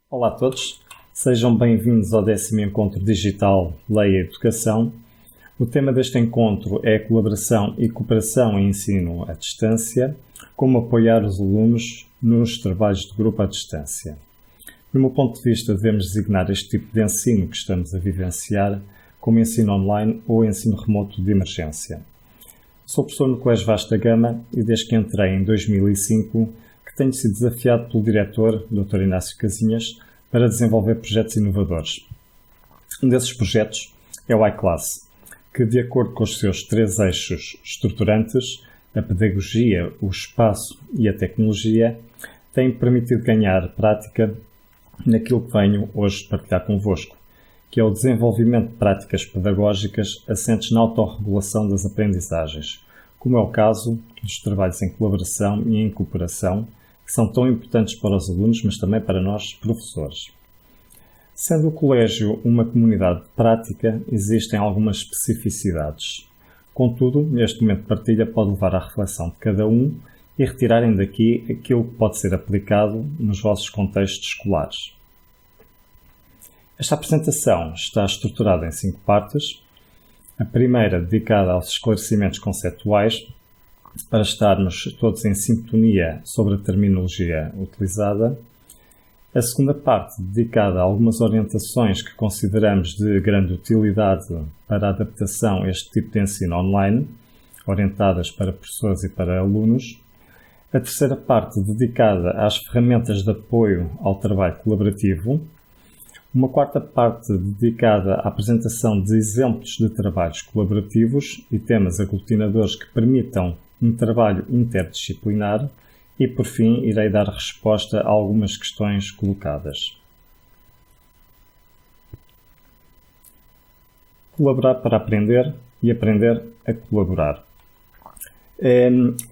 Olá a todos, sejam bem-vindos ao 10º Encontro Digital Leia Educação. O tema deste encontro é a colaboração e cooperação em ensino à distância, como apoiar os alunos nos trabalhos de grupo à distância. Do meu ponto de vista, devemos designar este tipo de ensino que estamos a vivenciar como ensino online ou ensino remoto de emergência. Sou professor no Colégio Vasta Gama e desde que entrei em 2005 que tenho sido desafiado pelo diretor, Dr. Inácio Casinhas, para desenvolver projetos inovadores. Um desses projetos é o iClass, que, de acordo com os seus 3 eixos estruturantes, a pedagogia, o espaço e a tecnologia, tem permitido ganhar prática naquilo que venho hoje partilhar convosco, que é o desenvolvimento de práticas pedagógicas assentes na autorregulação das aprendizagens, como é o caso dos trabalhos em colaboração e em cooperação, que são tão importantes para os alunos, mas também para nós, professores. Sendo o colégio uma comunidade de prática, existem algumas especificidades. Contudo, neste momento de partilha pode levar à reflexão de cada um e retirarem daqui aquilo que pode ser aplicado nos vossos contextos escolares. Esta apresentação está estruturada em 5 partes. A primeira dedicada aos esclarecimentos conceptuais, para estarmos todos em sintonia sobre a terminologia utilizada. A segunda parte dedicada a algumas orientações que consideramos de grande utilidade para a adaptação a este tipo de ensino online, orientadas para professores e para alunos. A terceira parte dedicada às ferramentas de apoio ao trabalho colaborativo. Uma quarta parte dedicada à apresentação de exemplos de trabalhos colaborativos e temas aglutinadores que permitam um trabalho interdisciplinar e, por fim, irei dar resposta a algumas questões colocadas. Colaborar para aprender e aprender a colaborar.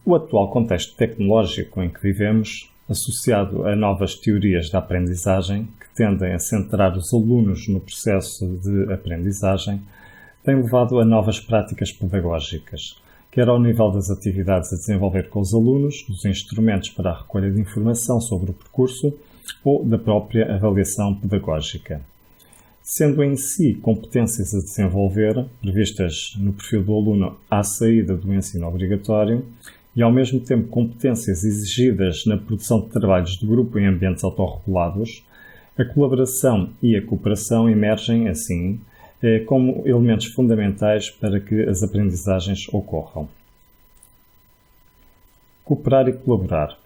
O atual contexto tecnológico em que vivemos, associado a novas teorias da aprendizagem que tendem a centrar os alunos no processo de aprendizagem, tem levado a novas práticas pedagógicas, quer ao nível das atividades a desenvolver com os alunos, dos instrumentos para a recolha de informação sobre o percurso ou da própria avaliação pedagógica. Sendo em si competências a desenvolver, previstas no perfil do aluno à saída do ensino obrigatório, e ao mesmo tempo competências exigidas na produção de trabalhos de grupo em ambientes autorregulados, a colaboração e a cooperação emergem, assim, como elementos fundamentais para que as aprendizagens ocorram. Cooperar e colaborar.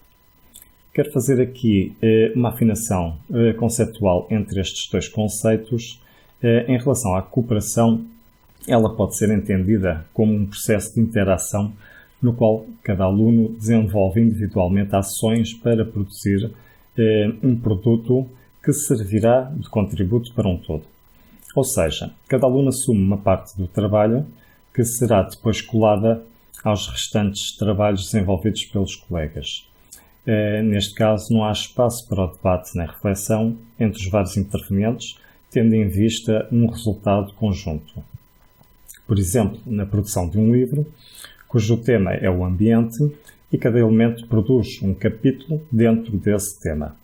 Quero fazer aqui uma afinação conceptual entre estes 2 conceitos. Em relação à cooperação, ela pode ser entendida como um processo de interação no qual cada aluno desenvolve individualmente ações para produzir um produto que servirá de contributo para um todo. Ou seja, cada aluno assume uma parte do trabalho que será depois colada aos restantes trabalhos desenvolvidos pelos colegas. Neste caso, não há espaço para o debate nem reflexão entre os vários intervenientes, tendo em vista um resultado conjunto. Por exemplo, na produção de um livro, cujo tema é o ambiente, e cada elemento produz um capítulo dentro desse tema.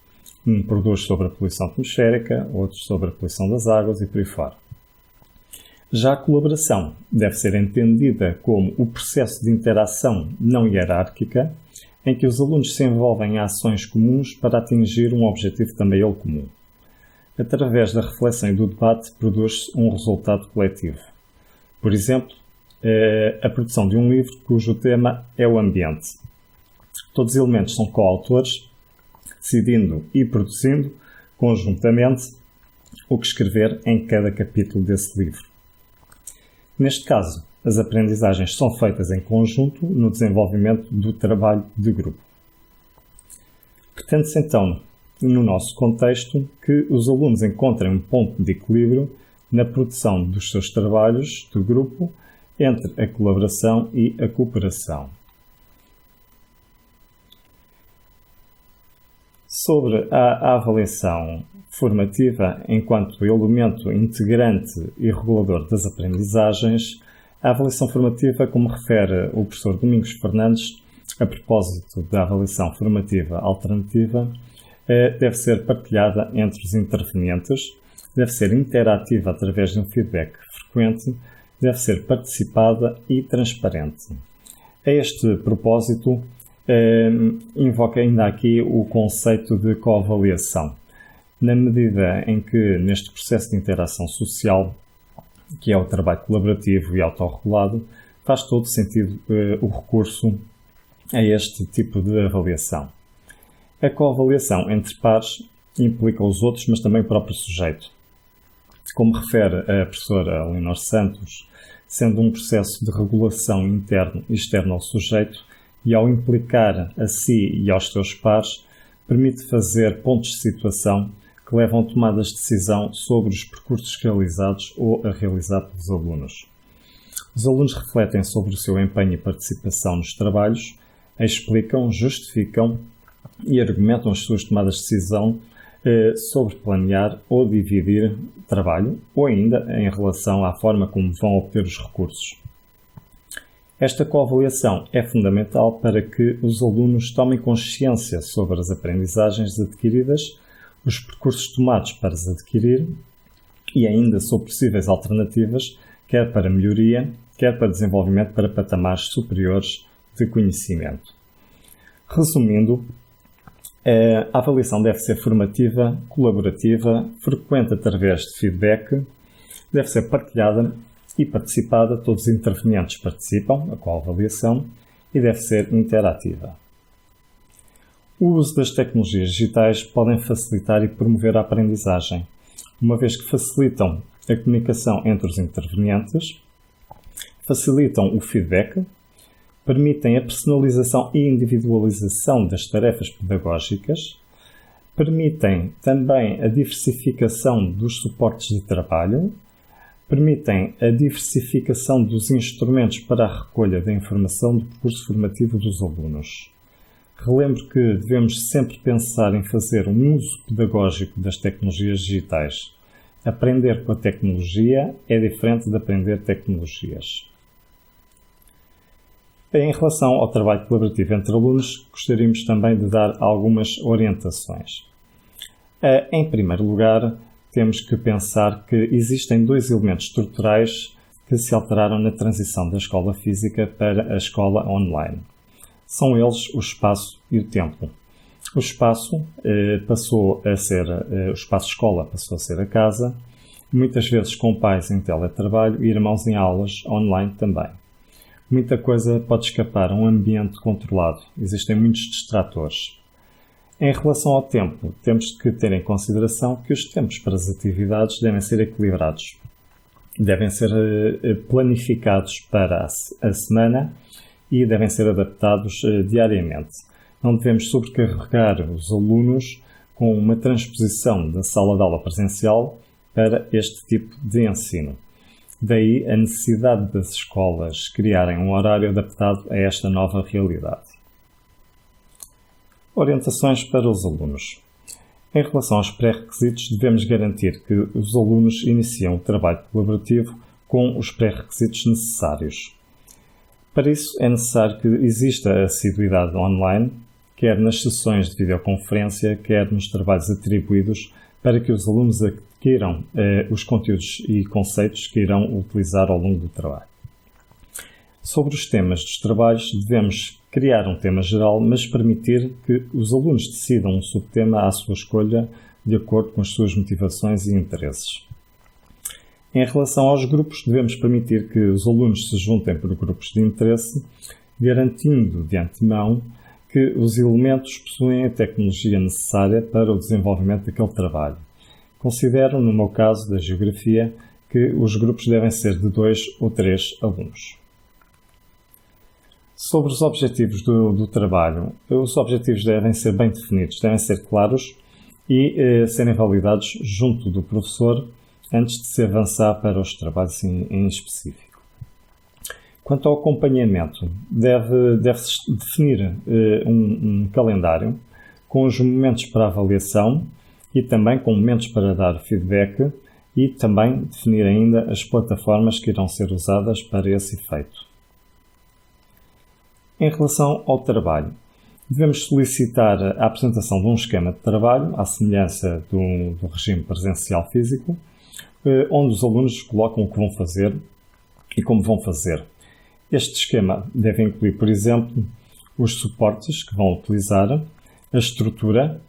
Um produz sobre a poluição atmosférica, outro sobre a poluição das águas e por aí fora. Já a colaboração deve ser entendida como o processo de interação não hierárquica, em que os alunos se envolvem em ações comuns para atingir um objetivo também ele comum. Através da reflexão e do debate, produz-se um resultado coletivo. Por exemplo, a produção de um livro cujo tema é o ambiente. Todos os elementos são coautores, decidindo e produzindo conjuntamente o que escrever em cada capítulo desse livro. Neste caso, as aprendizagens são feitas em conjunto no desenvolvimento do trabalho de grupo. Pretende-se então, no nosso contexto, que os alunos encontrem um ponto de equilíbrio na produção dos seus trabalhos de grupo entre a colaboração e a cooperação. Sobre a avaliação formativa enquanto elemento integrante e regulador das aprendizagens, a avaliação formativa, como refere o professor Domingos Fernandes, a propósito da avaliação formativa alternativa, deve ser partilhada entre os intervenientes, deve ser interativa através de um feedback frequente, deve ser participada e transparente. A este propósito, invoca ainda aqui o conceito de coavaliação, na medida em que neste processo de interação social, que é o trabalho colaborativo e autorregulado, faz todo sentido o recurso a este tipo de avaliação. A coavaliação entre pares implica os outros, mas também o próprio sujeito. Como refere a professora Leonor Santos, sendo um processo de regulação interno e externo ao sujeito, e ao implicar a si e aos seus pares, permite fazer pontos de situação que levam a tomadas de decisão sobre os percursos realizados ou a realizar pelos alunos. Os alunos refletem sobre o seu empenho e participação nos trabalhos, explicam, justificam e argumentam as suas tomadas de decisão sobre planear ou dividir trabalho, ou ainda em relação à forma como vão obter os recursos. Esta coavaliação é fundamental para que os alunos tomem consciência sobre as aprendizagens adquiridas, os percursos tomados para as adquirir e ainda sobre possíveis alternativas, quer para melhoria, quer para desenvolvimento para patamares superiores de conhecimento. Resumindo, a avaliação deve ser formativa, colaborativa, frequente através de feedback, deve ser partilhada e participada, todos os intervenientes participam, a coavaliação, e deve ser interativa. O uso das tecnologias digitais podem facilitar e promover a aprendizagem, uma vez que facilitam a comunicação entre os intervenientes, facilitam o feedback, permitem a personalização e individualização das tarefas pedagógicas, permitem também a diversificação dos suportes de trabalho, permitem a diversificação dos instrumentos para a recolha da informação do percurso formativo dos alunos. Relembro que devemos sempre pensar em fazer um uso pedagógico das tecnologias digitais. Aprender com a tecnologia é diferente de aprender tecnologias. Em relação ao trabalho colaborativo entre alunos, gostaríamos também de dar algumas orientações. Em primeiro lugar, temos que pensar que existem dois elementos estruturais que se alteraram na transição da escola física para a escola online. São eles o espaço e o tempo. O espaço o espaço escola passou a ser a casa, muitas vezes com pais em teletrabalho e irmãos em aulas online também. Muita coisa pode escapar a um ambiente controlado. Existem muitos distratores. Em relação ao tempo, temos que ter em consideração que os tempos para as atividades devem ser equilibrados. Devem ser planificados para a semana e devem ser adaptados diariamente. Não devemos sobrecarregar os alunos com uma transposição da sala de aula presencial para este tipo de ensino. Daí a necessidade das escolas criarem um horário adaptado a esta nova realidade. Orientações para os alunos. Em relação aos pré-requisitos, devemos garantir que os alunos iniciam o trabalho colaborativo com os pré-requisitos necessários. Para isso, é necessário que exista assiduidade online, quer nas sessões de videoconferência, quer nos trabalhos atribuídos, para que os alunos adquiram os conteúdos e conceitos que irão utilizar ao longo do trabalho. Sobre os temas dos trabalhos, devemos criar um tema geral, mas permitir que os alunos decidam um subtema à sua escolha, de acordo com as suas motivações e interesses. Em relação aos grupos, devemos permitir que os alunos se juntem por grupos de interesse, garantindo de antemão que os elementos possuem a tecnologia necessária para o desenvolvimento daquele trabalho. Considero, no meu caso da Geografia, que os grupos devem ser de 2 ou 3 alunos. Sobre os objetivos do trabalho, os objetivos devem ser bem definidos, devem ser claros e serem validados junto do professor antes de se avançar para os trabalhos em específico. Quanto ao acompanhamento, deve-se definir um calendário com os momentos para avaliação e também com momentos para dar feedback e também definir ainda as plataformas que irão ser usadas para esse efeito. Em relação ao trabalho, Devemos solicitar a apresentação de um esquema de trabalho, à semelhança do regime presencial físico, onde os alunos colocam o que vão fazer e como vão fazer. Este esquema deve incluir, por exemplo, os suportes que vão utilizar, a estrutura,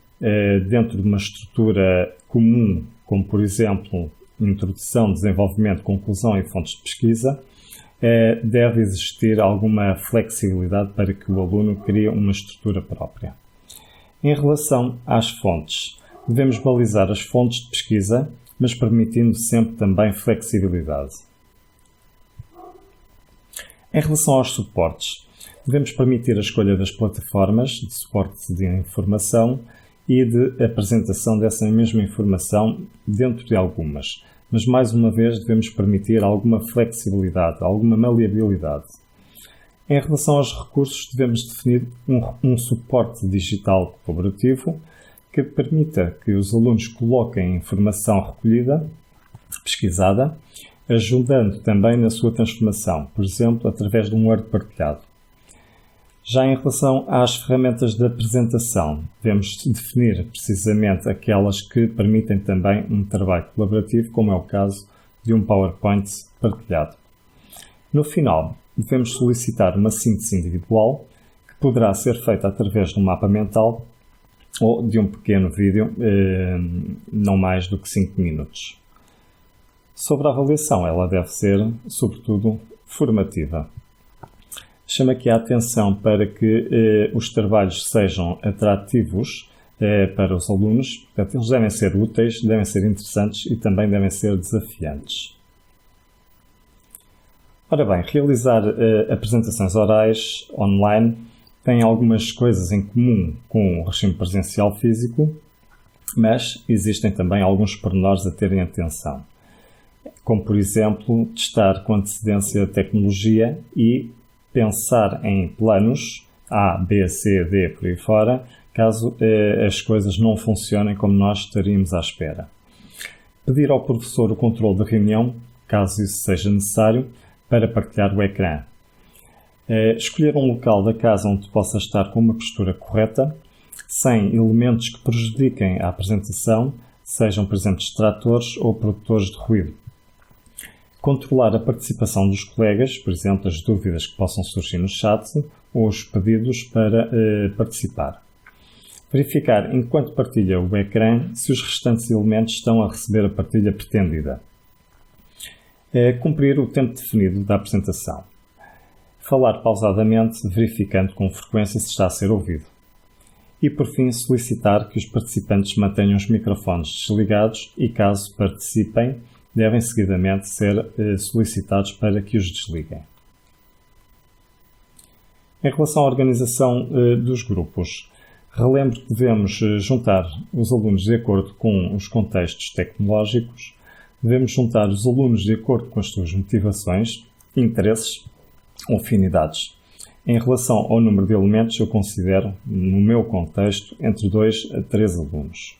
dentro de uma estrutura comum, como por exemplo, introdução, desenvolvimento, conclusão e fontes de pesquisa, deve existir alguma flexibilidade para que o aluno crie uma estrutura própria. Em relação às fontes, devemos balizar as fontes de pesquisa, mas permitindo sempre também flexibilidade. Em relação aos suportes, devemos permitir a escolha das plataformas de suporte de informação e de apresentação dessa mesma informação dentro de algumas. Mas, mais uma vez, devemos permitir alguma flexibilidade, alguma maleabilidade. Em relação aos recursos, devemos definir um suporte digital colaborativo que permita que os alunos coloquem informação recolhida, pesquisada, ajudando também na sua transformação, por exemplo, através de um Word partilhado. Já em relação às ferramentas de apresentação, devemos definir precisamente aquelas que permitem também um trabalho colaborativo, como é o caso de um PowerPoint partilhado. No final, devemos solicitar uma síntese individual, que poderá ser feita através de um mapa mental ou de um pequeno vídeo, não mais do que 5 minutos. Sobre a avaliação, ela deve ser, sobretudo, formativa. Chamo aqui a atenção para que os trabalhos sejam atrativos para os alunos. Portanto, eles devem ser úteis, devem ser interessantes e também devem ser desafiantes. Ora bem, realizar apresentações orais online tem algumas coisas em comum com o regime presencial físico, mas existem também alguns pormenores a terem atenção. Como, por exemplo, testar com antecedência a tecnologia e pensar em planos A, B, C, D, por aí fora, caso as coisas não funcionem como nós estaríamos à espera. Pedir ao professor o controle da reunião, caso isso seja necessário, para partilhar o ecrã. Escolher um local da casa onde possa estar com uma postura correta, sem elementos que prejudiquem a apresentação, sejam, por exemplo, distratores ou produtores de ruído. Controlar a participação dos colegas, por exemplo, as dúvidas que possam surgir no chat ou os pedidos para participar. Verificar, enquanto partilha o ecrã, se os restantes elementos estão a receber a partilha pretendida. Cumprir o tempo definido da apresentação. Falar pausadamente, verificando com frequência se está a ser ouvido. E, por fim, solicitar que os participantes mantenham os microfones desligados e, caso participem, devem seguidamente ser solicitados para que os desliguem. Em relação à organização dos grupos, relembro que devemos juntar os alunos de acordo com os contextos tecnológicos, devemos juntar os alunos de acordo com as suas motivações, interesses ou afinidades. Em relação ao número de elementos, eu considero, no meu contexto, entre 2 a 3 alunos.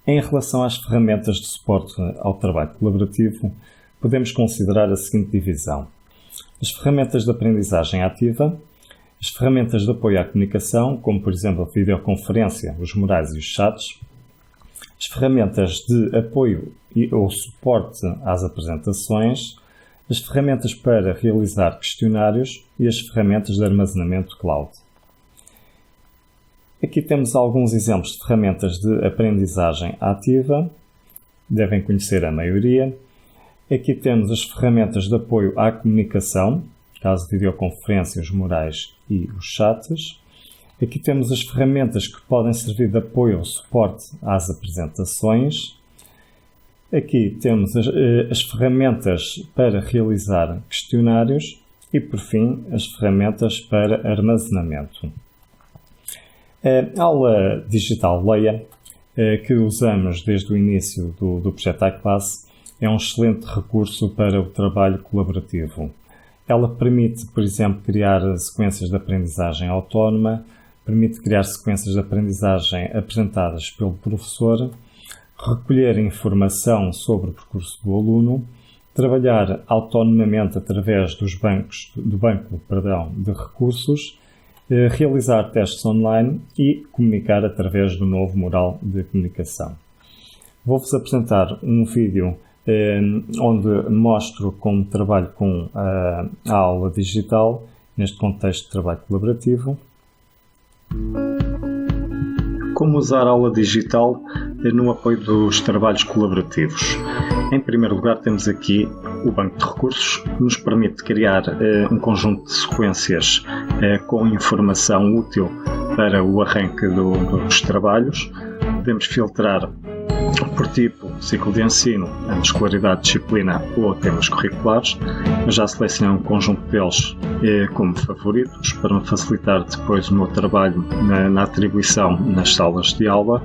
Em relação às ferramentas de suporte ao trabalho colaborativo, podemos considerar a seguinte divisão. As ferramentas de aprendizagem ativa, as ferramentas de apoio à comunicação, como por exemplo a videoconferência, os murais e os chats, as ferramentas de apoio ou suporte às apresentações, as ferramentas para realizar questionários e as ferramentas de armazenamento cloud. Aqui temos alguns exemplos de ferramentas de aprendizagem ativa, devem conhecer a maioria. Aqui temos as ferramentas de apoio à comunicação, caso de videoconferência, os murais e os chats. Aqui temos as ferramentas que podem servir de apoio ou suporte às apresentações. Aqui temos as ferramentas para realizar questionários e, por fim, as ferramentas para armazenamento. A aula digital Leia, que usamos desde o início do projeto iClass, é um excelente recurso para o trabalho colaborativo. Ela permite, por exemplo, criar sequências de aprendizagem autónoma, permite criar sequências de aprendizagem apresentadas pelo professor, recolher informação sobre o percurso do aluno, trabalhar autonomamente através do banco de recursos realizar testes online e comunicar através do novo mural de comunicação. Vou-vos apresentar um vídeo onde mostro como trabalho com a aula digital neste contexto de trabalho colaborativo. Como usar a aula digital no apoio dos trabalhos colaborativos? Em primeiro lugar, temos aqui o banco de recursos, que nos permite criar um conjunto de sequências com informação útil para o arranque dos trabalhos. Podemos filtrar por tipo, ciclo de ensino, escolaridade, disciplina ou temas curriculares. Eu já selecionei um conjunto deles como favoritos para me facilitar depois o meu trabalho na atribuição nas salas de aula,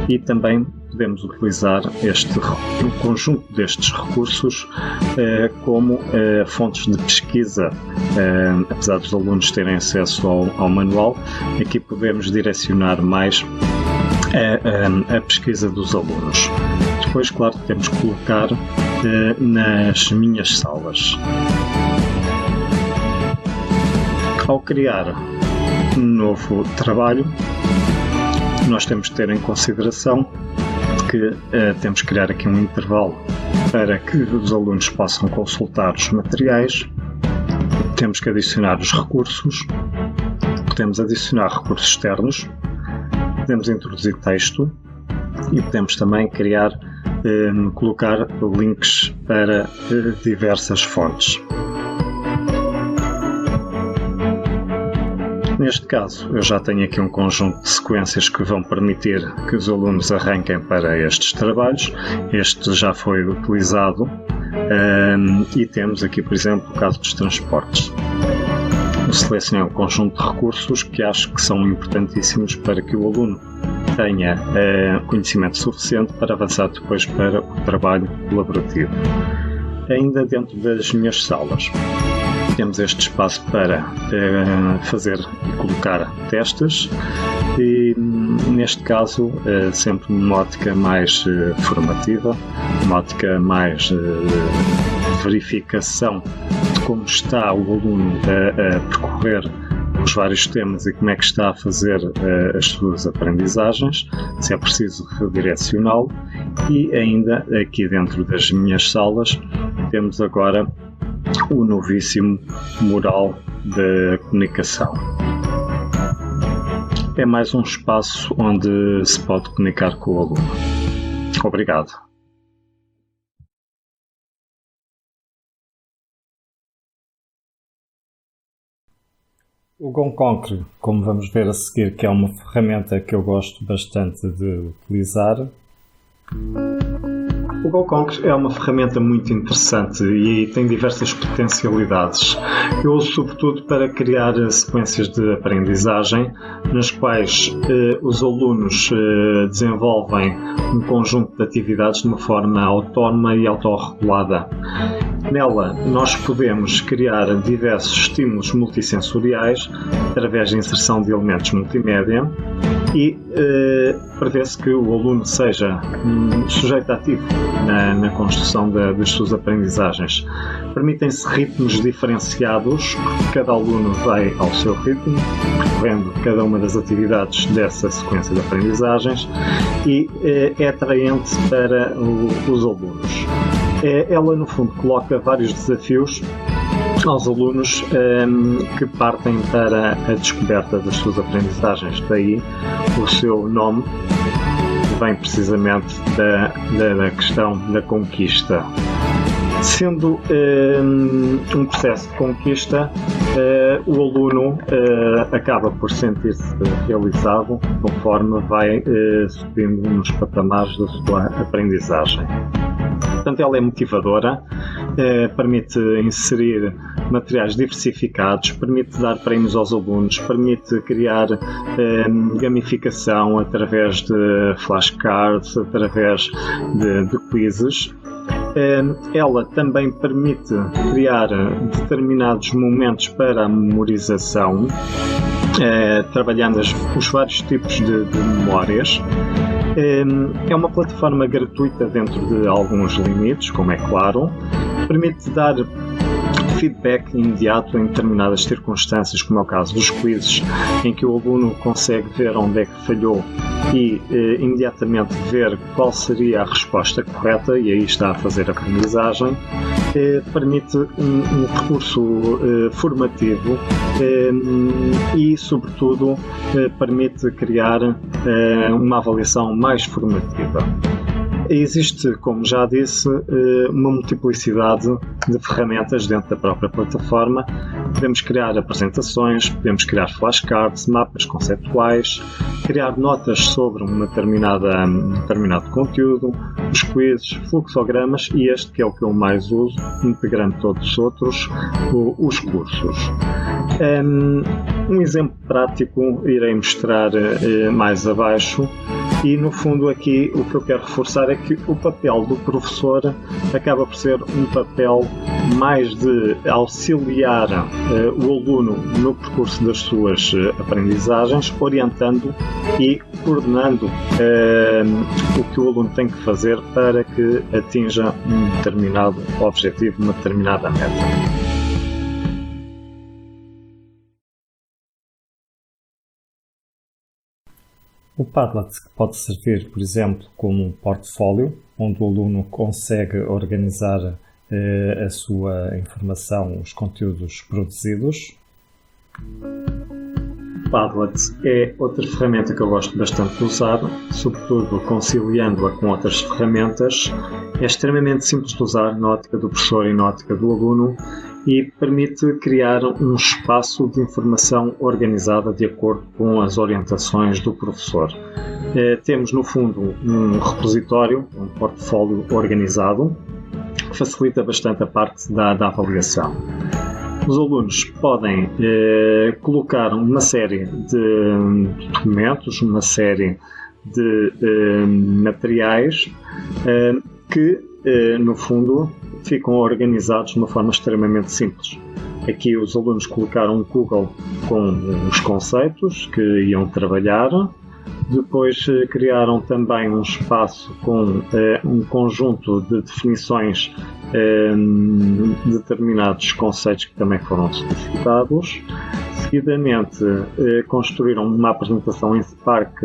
e também podemos utilizar um conjunto destes recursos como fontes de pesquisa. Apesar dos alunos terem acesso ao manual, aqui podemos direcionar mais a pesquisa dos alunos. Depois, claro, temos que colocar nas minhas salas. Ao criar um novo trabalho, nós temos de ter em consideração que temos que criar aqui um intervalo para que os alunos possam consultar os materiais. Temos que adicionar os recursos, podemos adicionar recursos externos, podemos introduzir texto e podemos também colocar links para diversas fontes. Neste caso, eu já tenho aqui um conjunto de sequências que vão permitir que os alunos arranquem para estes trabalhos. Este já foi utilizado e temos aqui, por exemplo, o caso dos transportes. Eu selecionei um conjunto de recursos que acho que são importantíssimos para que o aluno tenha conhecimento suficiente para avançar depois para o trabalho colaborativo. Ainda dentro das minhas salas, temos este espaço para fazer e colocar testes, e neste caso sempre numa ótica mais formativa, uma ótica mais de verificação de como está o aluno a percorrer os vários temas e como é que está a fazer as suas aprendizagens, se é preciso redirecioná-lo. E ainda aqui dentro das minhas salas temos agora o novíssimo mural da comunicação. É mais um espaço onde se pode comunicar com o aluno. Obrigado. O GoConquer, como vamos ver a seguir, que é uma ferramenta que eu gosto bastante de utilizar. O GoConquer é uma ferramenta muito interessante e tem diversas potencialidades. Eu uso sobretudo para criar sequências de aprendizagem nas quais os alunos desenvolvem um conjunto de atividades de uma forma autónoma e autorregulada. Nela, nós podemos criar diversos estímulos multissensoriais através da inserção de elementos multimédia e prevê-se que o aluno seja um sujeito ativo na construção das suas aprendizagens. Permitem-se ritmos diferenciados, cada aluno vai ao seu ritmo, percorrendo cada uma das atividades dessa sequência de aprendizagens, e é atraente para os alunos. Ela, no fundo, coloca vários desafios aos alunos que partem para a descoberta das suas aprendizagens. Daí o seu nome vem precisamente da questão da conquista. Sendo um processo de conquista, o aluno acaba por sentir-se realizado conforme vai subindo nos patamares da sua aprendizagem. Portanto, ela é motivadora, permite inserir materiais diversificados, permite dar prémios aos alunos, permite criar gamificação através de flashcards, através de quizzes. Ela também permite criar determinados momentos para a memorização, trabalhando os vários tipos de memórias. É uma plataforma gratuita dentro de alguns limites, como é claro. Permite dar feedback imediato em determinadas circunstâncias, como é o caso dos quizzes, em que o aluno consegue ver onde é que falhou e imediatamente ver qual seria a resposta correta, e aí está a fazer a aprendizagem. Permite um recurso formativo e, sobretudo, permite criar uma avaliação mais formativa. Existe, como já disse, uma multiplicidade de ferramentas dentro da própria plataforma. Podemos criar apresentações, podemos criar flashcards, mapas conceptuais, criar notas sobre um determinado conteúdo, os quizzes, fluxogramas e este que é o que eu mais uso, integrando todos os outros, os cursos. Um exemplo prático irei mostrar mais abaixo. E, no fundo, aqui o que eu quero reforçar é que o papel do professor acaba por ser um papel mais de auxiliar o aluno no percurso das suas aprendizagens, orientando e coordenando o que o aluno tem que fazer para que atinja um determinado objetivo, uma determinada meta. O Padlet pode servir, por exemplo, como um portfólio, onde o aluno consegue organizar a sua informação, os conteúdos produzidos. O Padlet é outra ferramenta que eu gosto bastante de usar, sobretudo conciliando-a com outras ferramentas. É extremamente simples de usar na ótica do professor e na ótica do aluno e permite criar um espaço de informação organizada de acordo com as orientações do professor. Temos, no fundo, um repositório, um portfólio organizado, que facilita bastante a parte da avaliação. Os alunos podem colocar uma série de documentos, uma série de materiais que, no fundo, ficam organizados de uma forma extremamente simples. Aqui os alunos colocaram um Google com os conceitos que iam trabalhar, depois criaram também um espaço com um conjunto de definições de determinados conceitos que também foram solicitados. Seguidamente construíram uma apresentação em Spark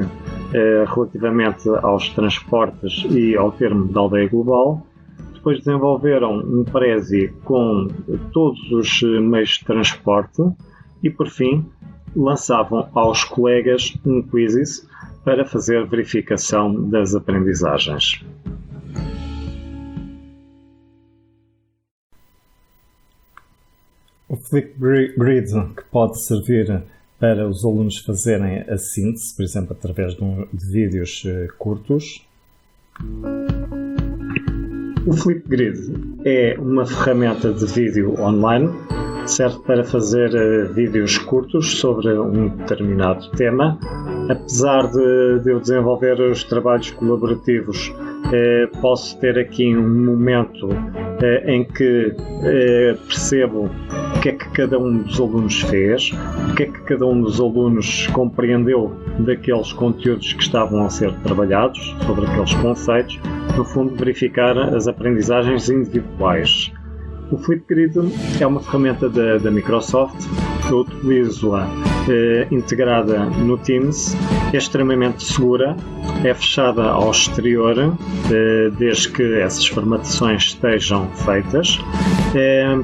relativamente aos transportes e ao termo da aldeia global. Depois desenvolveram um Prezi com todos os meios de transporte e, por fim, lançavam aos colegas um quizzes para fazer verificação das aprendizagens. O Flipgrid, que pode servir para os alunos fazerem a síntese, por exemplo, através de vídeos curtos. O Flipgrid é uma ferramenta de vídeo online, serve para fazer vídeos curtos sobre um determinado tema. Apesar de eu desenvolver os trabalhos colaborativos, posso ter aqui um momento em que percebo o que é que cada um dos alunos fez, o que é que cada um dos alunos compreendeu daqueles conteúdos que estavam a ser trabalhados, sobre aqueles conceitos, no fundo verificar as aprendizagens individuais. O Flipgrid é uma ferramenta da Microsoft, eu utilizo-a integrada no Teams, é extremamente segura, é fechada ao exterior, desde que essas formatações estejam feitas.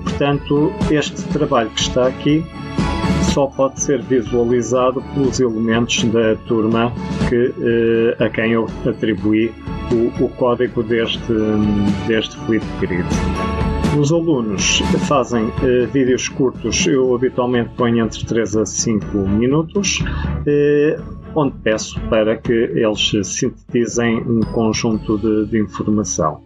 Portanto, este trabalho que está aqui só pode ser visualizado pelos elementos da turma a quem eu atribuí o código deste Flipgrid. Os alunos fazem vídeos curtos, eu habitualmente ponho entre 3 a 5 minutos, onde peço para que eles sintetizem um conjunto de informação.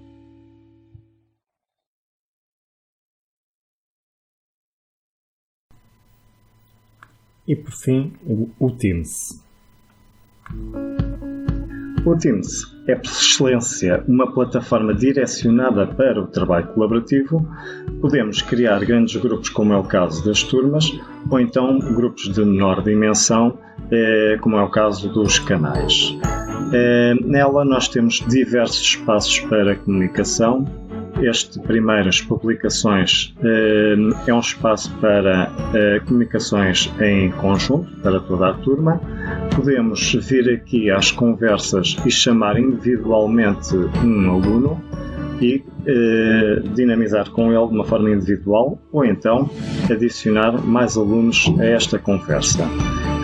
E por fim, o Teams. O Teams é, por excelência, uma plataforma direcionada para o trabalho colaborativo. Podemos criar grandes grupos, como é o caso das turmas, ou então grupos de menor dimensão, como é o caso dos canais. Nela nós temos diversos espaços para comunicação, este primeiras publicações é um espaço para comunicações em conjunto, para toda a turma. Podemos vir aqui às conversas e chamar individualmente um aluno e dinamizar com ele de uma forma individual, ou então adicionar mais alunos a esta conversa.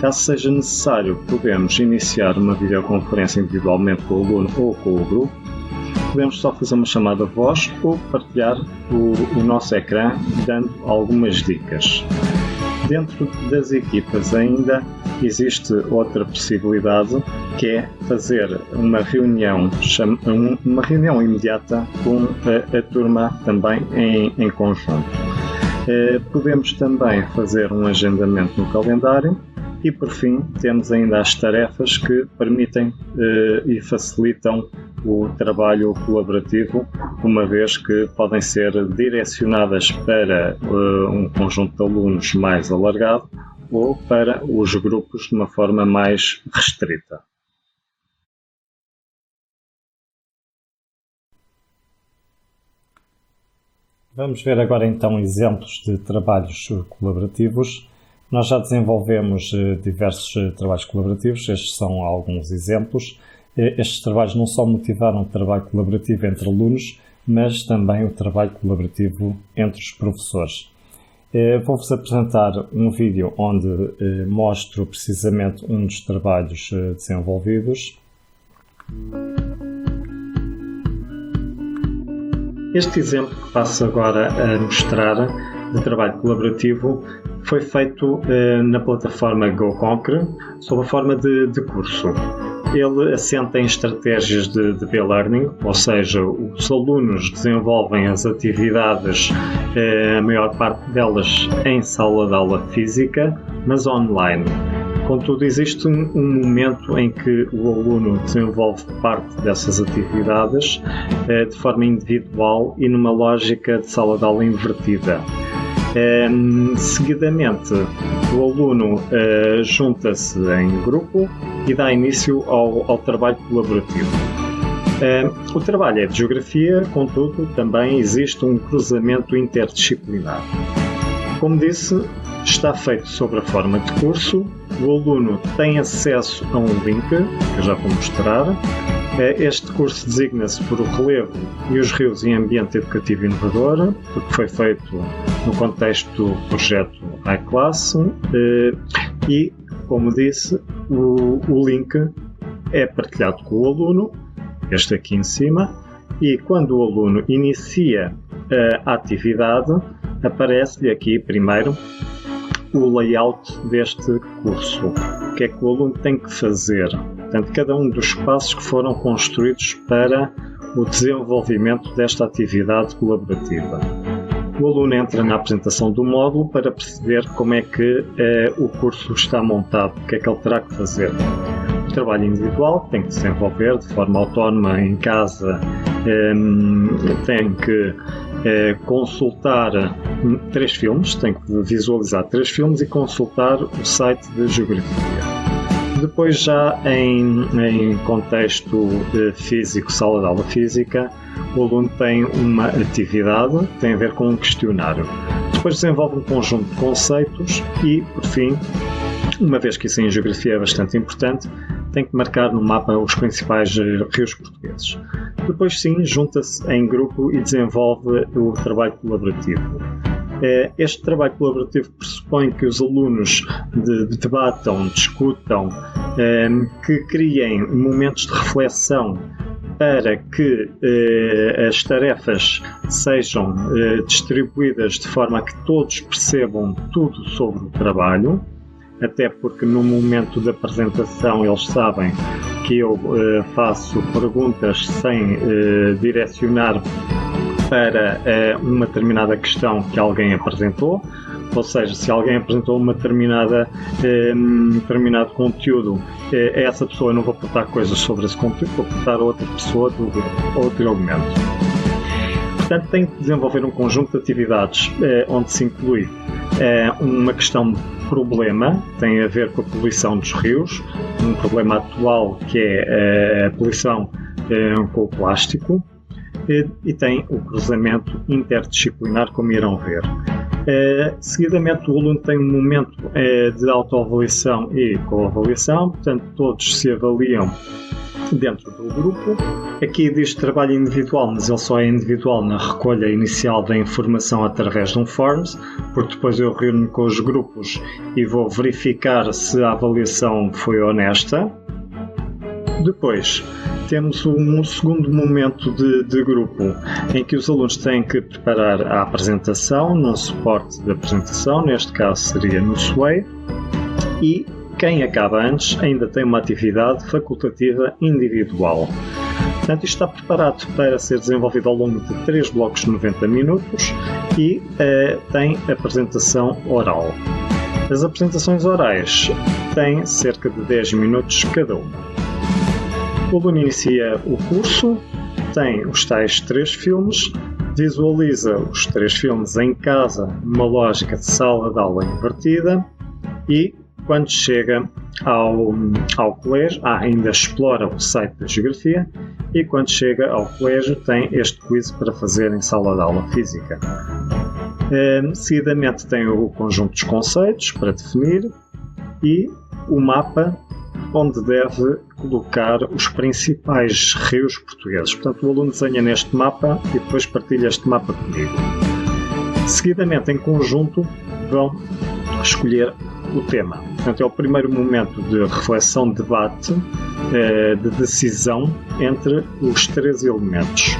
Caso seja necessário, podemos iniciar uma videoconferência individualmente com o aluno ou com o grupo. Podemos só fazer uma chamada de voz ou partilhar o nosso ecrã, dando algumas dicas. Dentro das equipas ainda existe outra possibilidade, que é fazer uma reunião imediata com a turma também em conjunto. Podemos também fazer um agendamento no calendário e, por fim, temos ainda as tarefas que permitem e facilitam o trabalho colaborativo, uma vez que podem ser direcionadas para um conjunto de alunos mais alargado ou para os grupos de uma forma mais restrita. Vamos ver agora então exemplos de trabalhos colaborativos. Nós já desenvolvemos diversos trabalhos colaborativos, estes são alguns exemplos. Estes trabalhos não só motivaram o trabalho colaborativo entre alunos, mas também o trabalho colaborativo entre os professores. Vou-vos apresentar um vídeo onde mostro precisamente um dos trabalhos desenvolvidos. Este exemplo que passo agora a mostrar de trabalho colaborativo foi feito na plataforma GoConquer sob a forma de curso. Ele assenta em estratégias de B-Learning, ou seja, os alunos desenvolvem as atividades, a maior parte delas em sala de aula física, mas online. Contudo, existe um momento em que o aluno desenvolve parte dessas atividades de forma individual e numa lógica de sala de aula invertida. Seguidamente, o aluno junta-se em grupo e dá início ao trabalho colaborativo. O trabalho é de geografia, contudo, também existe um cruzamento interdisciplinar. Como disse, está feito sobre a forma de curso. O aluno tem acesso a um link, que eu já vou mostrar. Este curso designa-se por o relevo e os rios em ambiente educativo inovador, porque foi feito no contexto do projeto iClass e, como disse, o link é partilhado com o aluno, este aqui em cima, e quando o aluno inicia a atividade, aparece-lhe aqui primeiro o layout deste curso. O que é que o aluno tem que fazer? Portanto, cada um dos passos que foram construídos para o desenvolvimento desta atividade colaborativa. O aluno entra na apresentação do módulo para perceber como é que o curso está montado, o que é que ele terá que fazer. O trabalho individual tem que desenvolver de forma autónoma em casa, tem que consultar 3 filmes, tem que visualizar 3 filmes e consultar o site de geografia. Depois, já em contexto físico, sala de aula física, o aluno tem uma atividade que tem a ver com um questionário. Depois desenvolve um conjunto de conceitos e, por fim, uma vez que isso em geografia é bastante importante, tem que marcar no mapa os principais rios portugueses. Depois, sim, junta-se em grupo e desenvolve o trabalho colaborativo. Este trabalho colaborativo pressupõe que os alunos debatam, discutam, que criem momentos de reflexão para que as tarefas sejam distribuídas de forma a que todos percebam tudo sobre o trabalho, até porque no momento da apresentação eles sabem que eu faço perguntas sem direcionar para uma determinada questão que alguém apresentou, ou seja, se alguém apresentou um determinado conteúdo, a essa pessoa não vou aportar coisas sobre esse conteúdo, vou aportar a outra pessoa outro argumento. Portanto, tem que desenvolver um conjunto de atividades onde se inclui uma questão de problema, tem a ver com a poluição dos rios, um problema atual que é a poluição com o plástico. e tem o cruzamento interdisciplinar, como irão ver. Seguidamente, o aluno tem um momento de autoavaliação e coavaliação, portanto, todos se avaliam dentro do grupo. Aqui diz trabalho individual, mas ele só é individual na recolha inicial da informação através de um Forms, porque depois eu reúno com os grupos e vou verificar se a avaliação foi honesta. Depois temos um segundo momento de grupo, em que os alunos têm que preparar a apresentação, num suporte de apresentação, neste caso seria no Sway, e quem acaba antes ainda tem uma atividade facultativa individual. Portanto, isto está preparado para ser desenvolvido ao longo de 3 blocos de 90 minutos e tem apresentação oral. As apresentações orais têm cerca de 10 minutos cada uma. O aluno inicia o curso, tem os tais 3 filmes, visualiza os 3 filmes em casa, numa lógica de sala de aula invertida, e quando chega ao colégio, ainda explora o site da Geografia, e quando chega ao colégio tem este quiz para fazer em sala de aula física. Seguidamente tem o conjunto dos conceitos para definir e o mapa onde deve colocar os principais rios portugueses. Portanto, o aluno desenha neste mapa e depois partilha este mapa comigo. Seguidamente, em conjunto, vão escolher o tema. Portanto, é o primeiro momento de reflexão, debate, de decisão entre os 3 elementos.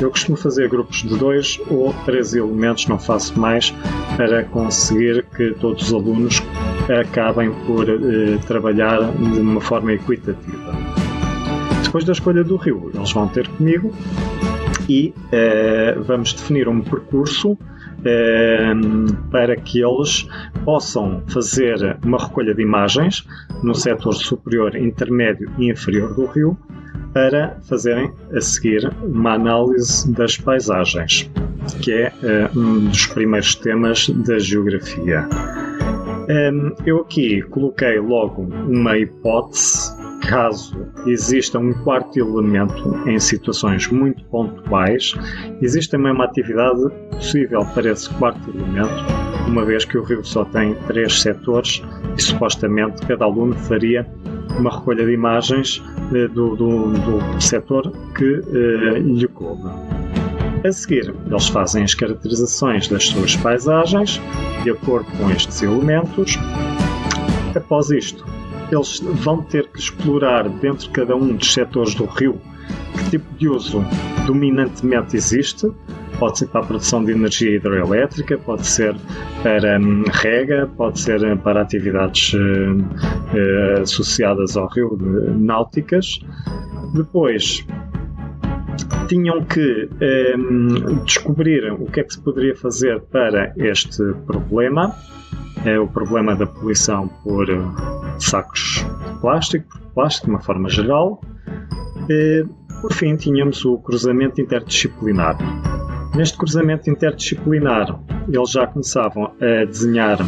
Eu costumo fazer grupos de 2 ou 3 elementos, não faço mais, para conseguir que todos os alunos acabem por trabalhar de uma forma equitativa. Depois da escolha do rio, eles vão ter comigo e vamos definir um percurso para que eles possam fazer uma recolha de imagens no setor superior, intermédio e inferior do rio, para fazerem a seguir uma análise das paisagens, que é um dos primeiros temas da geografia. Eu aqui coloquei logo uma hipótese, caso exista um quarto elemento em situações muito pontuais, existe também uma atividade possível para esse quarto elemento, uma vez que o rio só tem 3 setores e supostamente cada aluno faria uma recolha de imagens do setor que lhe coube. A seguir, eles fazem as caracterizações das suas paisagens de acordo com estes elementos. Após isto, eles vão ter que explorar dentro de cada um dos setores do rio que tipo de uso dominantemente existe. Pode ser para a produção de energia hidroelétrica, pode ser para rega, pode ser para atividades associadas ao rio, náuticas. Depois, tinham que descobrir o que é que se poderia fazer para este problema, o problema da poluição por sacos de plástico de uma forma geral. Por fim, tínhamos o cruzamento interdisciplinar. Neste cruzamento interdisciplinar, eles já começavam a desenhar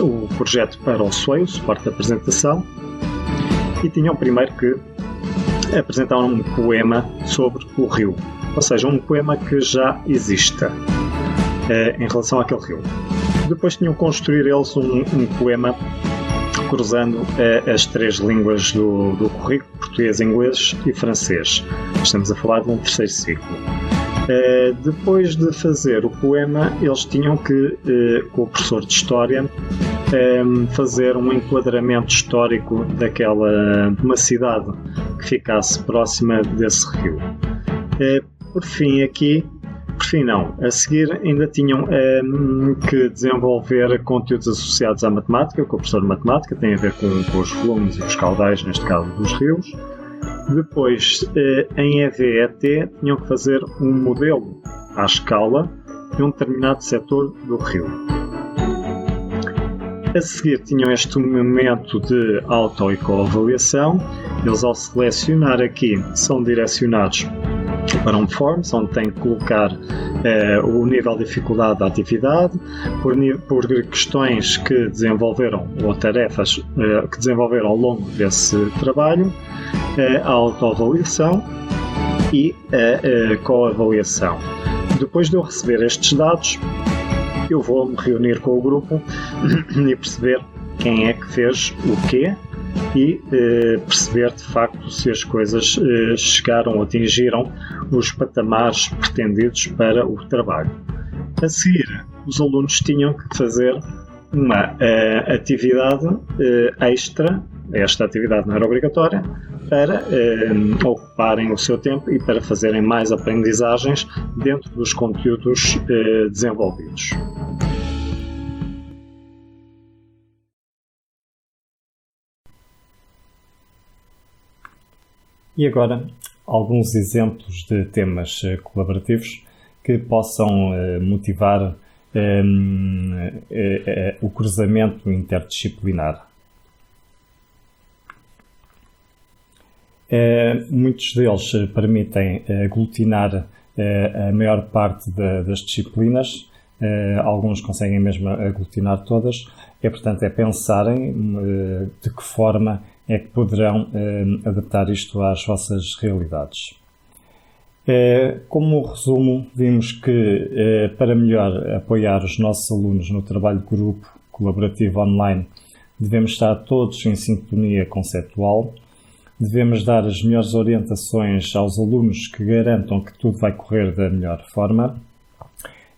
o projeto para o SWAY, o suporte de apresentação, e tinham primeiro que apresentar um poema sobre o rio, ou seja, um poema que já exista em relação àquele rio. Depois tinham que construir eles um poema cruzando as 3 línguas do currículo, português, inglês e francês. Estamos a falar de um 3º ciclo. Depois de fazer o poema, eles tinham que, com o professor de História, fazer um enquadramento histórico de uma cidade que ficasse próxima desse rio. A seguir ainda tinham que desenvolver conteúdos associados à matemática, com o professor de matemática, tem a ver com os volumes e os caudais, neste caso dos rios. Depois, em EVET, tinham que fazer um modelo à escala de um determinado setor do rio. A seguir, tinham este momento de auto e coavaliação. Eles, ao selecionar aqui, são direcionados para um Forms, onde têm que colocar o nível de dificuldade da atividade, por questões que desenvolveram ou tarefas que desenvolveram ao longo desse trabalho, a autoavaliação e a coavaliação. Depois de eu receber estes dados, eu vou me reunir com o grupo e perceber quem é que fez o quê e perceber de facto se as coisas chegaram ou atingiram os patamares pretendidos para o trabalho. A seguir, os alunos tinham que fazer uma atividade extra. Esta atividade não era obrigatória, para ocuparem o seu tempo e para fazerem mais aprendizagens dentro dos conteúdos desenvolvidos. E agora, alguns exemplos de temas colaborativos que possam motivar o cruzamento interdisciplinar. Muitos deles permitem aglutinar a maior parte das disciplinas, alguns conseguem mesmo aglutinar todas, portanto pensarem de que forma é que poderão adaptar isto às vossas realidades. Como resumo, vimos que para melhor apoiar os nossos alunos no trabalho de grupo colaborativo online, devemos estar todos em sintonia conceptual, devemos dar as melhores orientações aos alunos que garantam que tudo vai correr da melhor forma,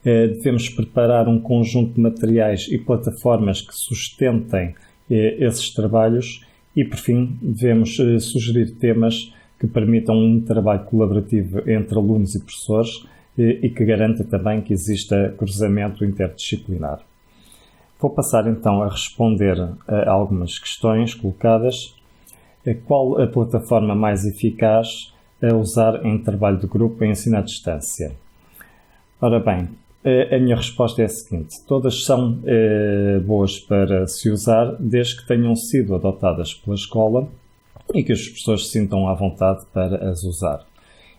devemos preparar um conjunto de materiais e plataformas que sustentem esses trabalhos e, por fim, devemos sugerir temas que permitam um trabalho colaborativo entre alunos e professores e que garanta também que exista cruzamento interdisciplinar. Vou passar então a responder a algumas questões colocadas. Qual a plataforma mais eficaz a usar em trabalho de grupo e ensino à distância? Ora bem, a minha resposta é a seguinte: todas são boas para se usar desde que tenham sido adotadas pela escola e que os professores se sintam à vontade para as usar.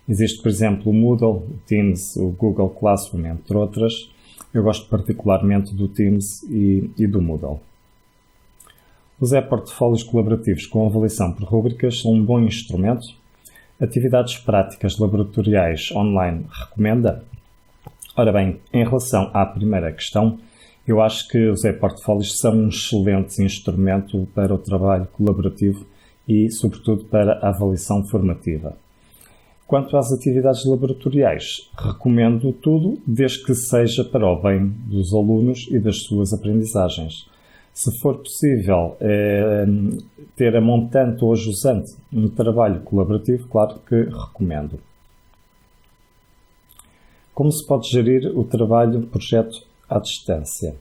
Existe, por exemplo, o Moodle, o Teams, o Google Classroom, entre outras. Eu gosto particularmente do Teams e do Moodle. Os e-portfólios colaborativos com avaliação por rúbricas são um bom instrumento. Atividades práticas laboratoriais online recomenda? Ora bem, em relação à primeira questão, eu acho que os e-portfólios são um excelente instrumento para o trabalho colaborativo e, sobretudo, para a avaliação formativa. Quanto às atividades laboratoriais, recomendo tudo desde que seja para o bem dos alunos e das suas aprendizagens. Se for possível ter a montante ou a jusante um trabalho colaborativo, claro que recomendo. Como se pode gerir o trabalho-projeto à distância?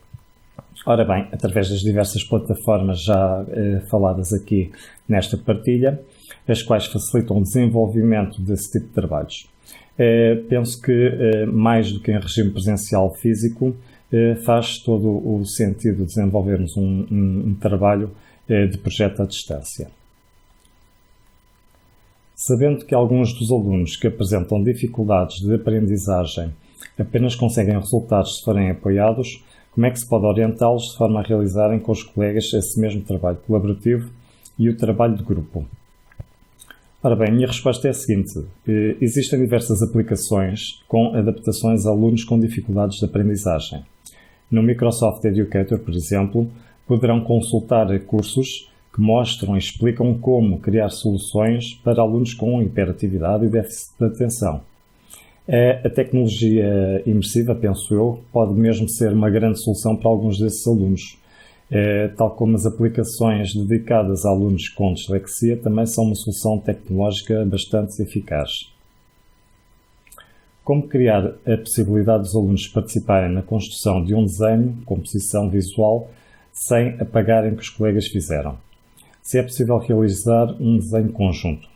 Ora bem, através das diversas plataformas já faladas aqui nesta partilha, as quais facilitam o desenvolvimento desse tipo de trabalhos. Penso que, mais do que em regime presencial físico, faz todo o sentido desenvolvermos um trabalho de projeto à distância. Sabendo que alguns dos alunos que apresentam dificuldades de aprendizagem apenas conseguem resultados se forem apoiados, como é que se pode orientá-los de forma a realizarem com os colegas esse mesmo trabalho colaborativo e o trabalho de grupo? Ora bem, a minha resposta é a seguinte: existem diversas aplicações com adaptações a alunos com dificuldades de aprendizagem. No Microsoft Educator, por exemplo, poderão consultar cursos que mostram e explicam como criar soluções para alunos com hiperatividade e déficit de atenção. A tecnologia imersiva, penso eu, pode mesmo ser uma grande solução para alguns desses alunos. Tal como as aplicações dedicadas a alunos com dislexia também são uma solução tecnológica bastante eficaz. Como criar a possibilidade dos alunos participarem na construção de um desenho, composição visual, sem apagarem o que os colegas fizeram? Se é possível realizar um desenho conjunto?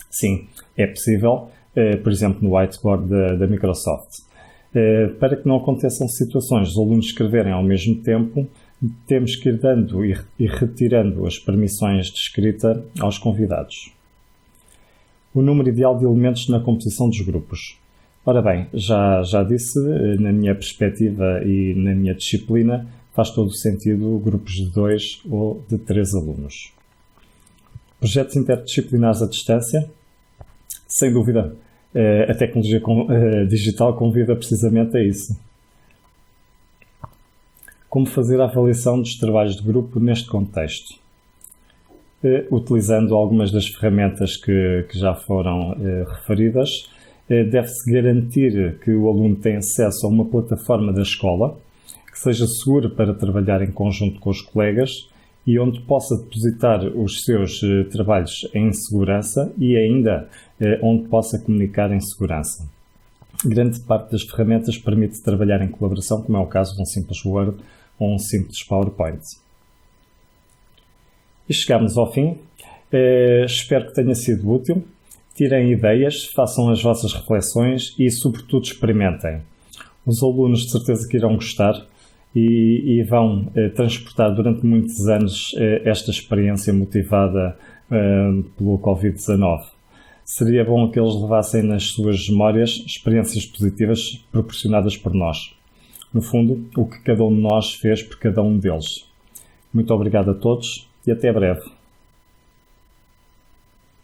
Sim, é possível, por exemplo, no whiteboard da Microsoft. Para que não aconteçam situações de os alunos escreverem ao mesmo tempo, temos que ir dando e retirando as permissões de escrita aos convidados. O número ideal de elementos na composição dos grupos. Ora bem, já disse, na minha perspectiva e na minha disciplina, faz todo o sentido grupos de 2 ou de 3 alunos. Projetos interdisciplinares à distância. Sem dúvida, a tecnologia digital convida precisamente a isso. Como fazer a avaliação dos trabalhos de grupo neste contexto? Utilizando algumas das ferramentas que já foram referidas, deve-se garantir que o aluno tem acesso a uma plataforma da escola que seja segura para trabalhar em conjunto com os colegas e onde possa depositar os seus trabalhos em segurança e ainda onde possa comunicar em segurança. Grande parte das ferramentas permite trabalhar em colaboração, como é o caso de um simples Word ou um simples PowerPoint. E chegamos ao fim. Espero que tenha sido útil. Tirem ideias, façam as vossas reflexões e, sobretudo, experimentem. Os alunos de certeza que irão gostar e vão transportar durante muitos anos esta experiência motivada pelo Covid-19. Seria bom que eles levassem nas suas memórias experiências positivas proporcionadas por nós. No fundo, o que cada um de nós fez por cada um deles. Muito obrigado a todos e até breve.